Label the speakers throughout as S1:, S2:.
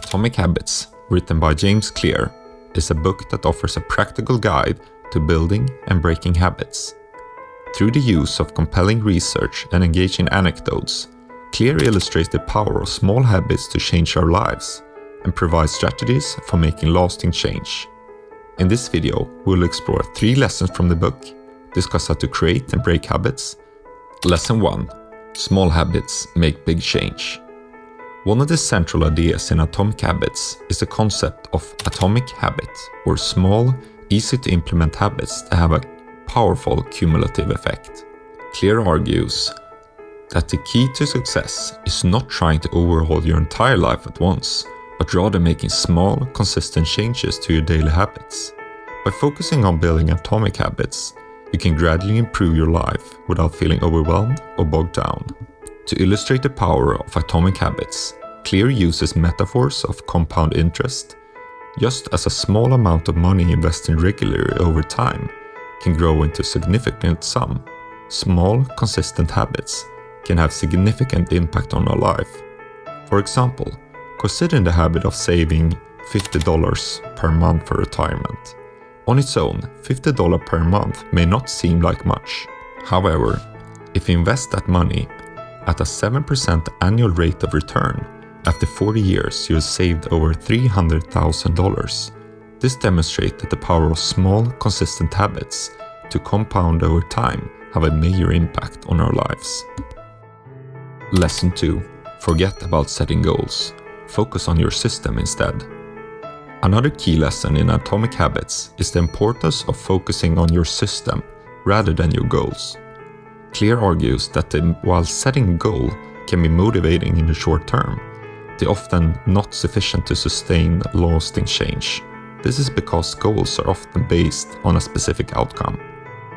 S1: Atomic Habits, written by James Clear, is a book that offers a practical guide to building and breaking habits. Through the use of compelling research and engaging anecdotes, Clear illustrates the power of small habits to change our lives and provides strategies for making lasting change. In this video, we'll explore 3 lessons from the book, discuss how to create and break habits. Lesson 1. Small habits make big change. One of the central ideas in Atomic Habits is the concept of atomic habit, or small, easy to implement habits that have a powerful cumulative effect. Clear argues that the key to success is not trying to overhaul your entire life at once, but rather making small, consistent changes to your daily habits. By focusing on building atomic habits, you can gradually improve your life without feeling overwhelmed or bogged down. To illustrate the power of atomic habits, Clear uses metaphors of compound interest. Just as a small amount of money invested regularly over time can grow into a significant sum, small, consistent habits can have significant impact on our life. For example, consider the habit of saving $50 per month for retirement. On its own, $50 per month may not seem like much. However, if you invest that money at a 7% annual rate of return, after 40 years you have saved over $300,000. This demonstrates that the power of small, consistent habits to compound over time have a major impact on our lives. Lesson 2. Forget about setting goals. Focus on your system instead. Another key lesson in Atomic Habits is the importance of focusing on your system rather than your goals. Clear argues that while setting a goal can be motivating in the short term, they're often not sufficient to sustain lasting change. This is because goals are often based on a specific outcome,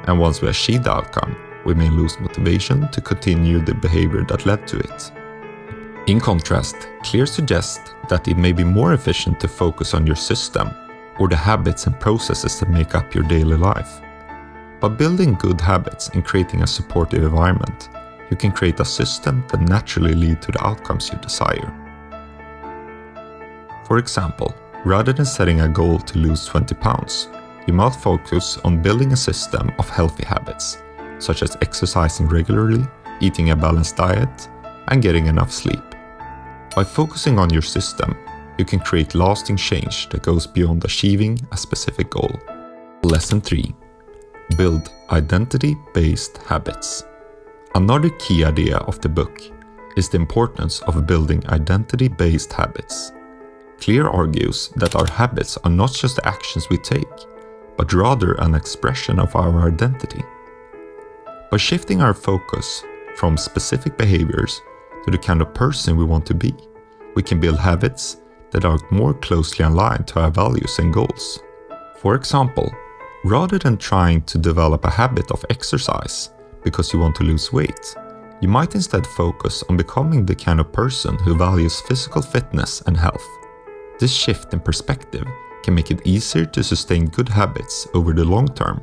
S1: and once we achieve the outcome, we may lose motivation to continue the behavior that led to it. In contrast, Clear suggests that it may be more efficient to focus on your system or the habits and processes that make up your daily life. By building good habits and creating a supportive environment, you can create a system that naturally leads to the outcomes you desire. For example, rather than setting a goal to lose 20 pounds, you might focus on building a system of healthy habits, such as exercising regularly, eating a balanced diet, and getting enough sleep. By focusing on your system, you can create lasting change that goes beyond achieving a specific goal. Lesson 3. Build identity-based habits. Another key idea of the book is the importance of building identity-based habits. Clear argues that our habits are not just the actions we take, but rather an expression of our identity. By shifting our focus from specific behaviors to the kind of person we want to be, we can build habits that are more closely aligned to our values and goals. For example, rather than trying to develop a habit of exercise because you want to lose weight, you might instead focus on becoming the kind of person who values physical fitness and health. This shift in perspective can make it easier to sustain good habits over the long term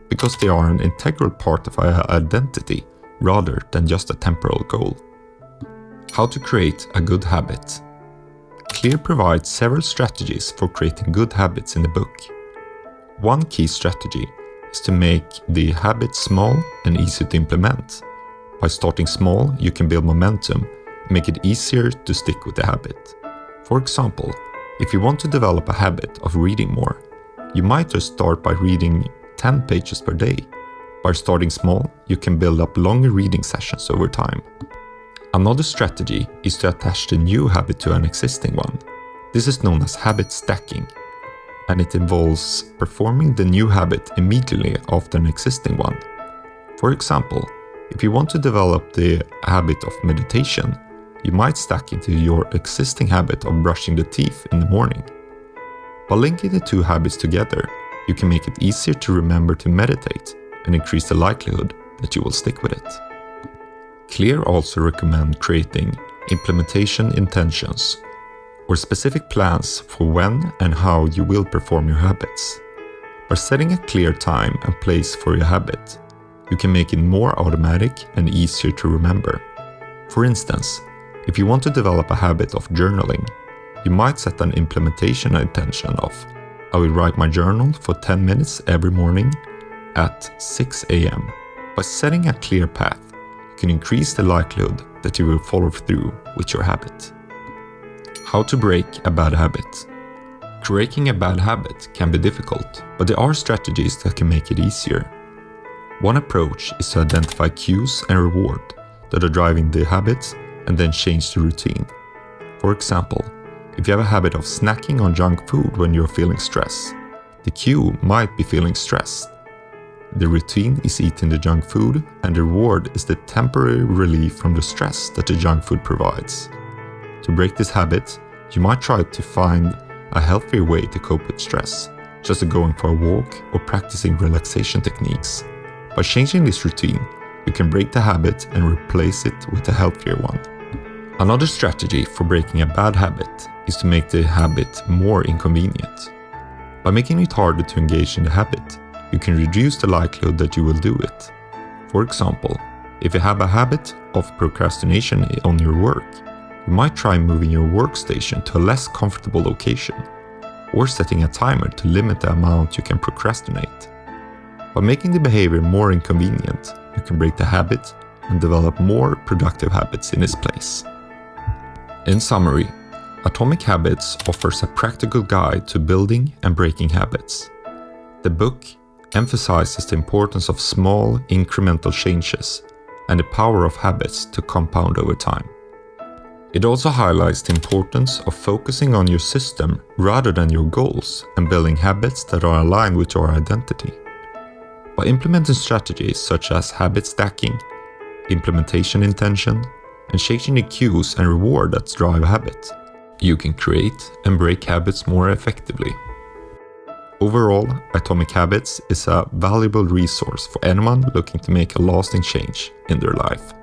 S1: because they are an integral part of our identity rather than just a temporal goal. How to create a good habit. Clear provides several strategies for creating good habits in the book. One key strategy is to make the habit small and easy to implement. By starting small, you can build momentum and make it easier to stick with the habit. For example, if you want to develop a habit of reading more, you might just start by reading 10 pages per day. By starting small, you can build up longer reading sessions over time. Another strategy is to attach the new habit to an existing one. This is known as habit stacking, and it involves performing the new habit immediately after an existing one. For example, if you want to develop the habit of meditation, you might stack it to your existing habit of brushing the teeth in the morning. By linking the 2 habits together, you can make it easier to remember to meditate and increase the likelihood that you will stick with it. Clear also recommends creating implementation intentions, or specific plans for when and how you will perform your habits. By setting a clear time and place for your habit, you can make it more automatic and easier to remember. For instance, if you want to develop a habit of journaling, you might set an implementation intention of, I will write my journal for 10 minutes every morning at 6 a.m. By setting a clear path, you can increase the likelihood that you will follow through with your habit. How to break a bad habit. Breaking a bad habit can be difficult, but there are strategies that can make it easier. One approach is to identify cues and reward that are driving the habits and then change the routine. For example, if you have a habit of snacking on junk food when you're feeling stressed, the cue might be feeling stressed. The routine is eating the junk food, and the reward is the temporary relief from the stress that the junk food provides. To break this habit, you might try to find a healthier way to cope with stress, such as going for a walk or practicing relaxation techniques. By changing this routine, you can break the habit and replace it with a healthier one. Another strategy for breaking a bad habit is to make the habit more inconvenient. By making it harder to engage in the habit, you can reduce the likelihood that you will do it. For example, if you have a habit of procrastination on your work, you might try moving your workstation to a less comfortable location, or setting a timer to limit the amount you can procrastinate. By making the behavior more inconvenient, you can break the habit and develop more productive habits in its place. In summary, Atomic Habits offers a practical guide to building and breaking habits. The book emphasizes the importance of small, incremental changes and the power of habits to compound over time. It also highlights the importance of focusing on your system rather than your goals and building habits that are aligned with your identity. By implementing strategies such as habit stacking, implementation intention, and changing the cues and reward that drive a habit, you can create and break habits more effectively. Overall, Atomic Habits is a valuable resource for anyone looking to make a lasting change in their life.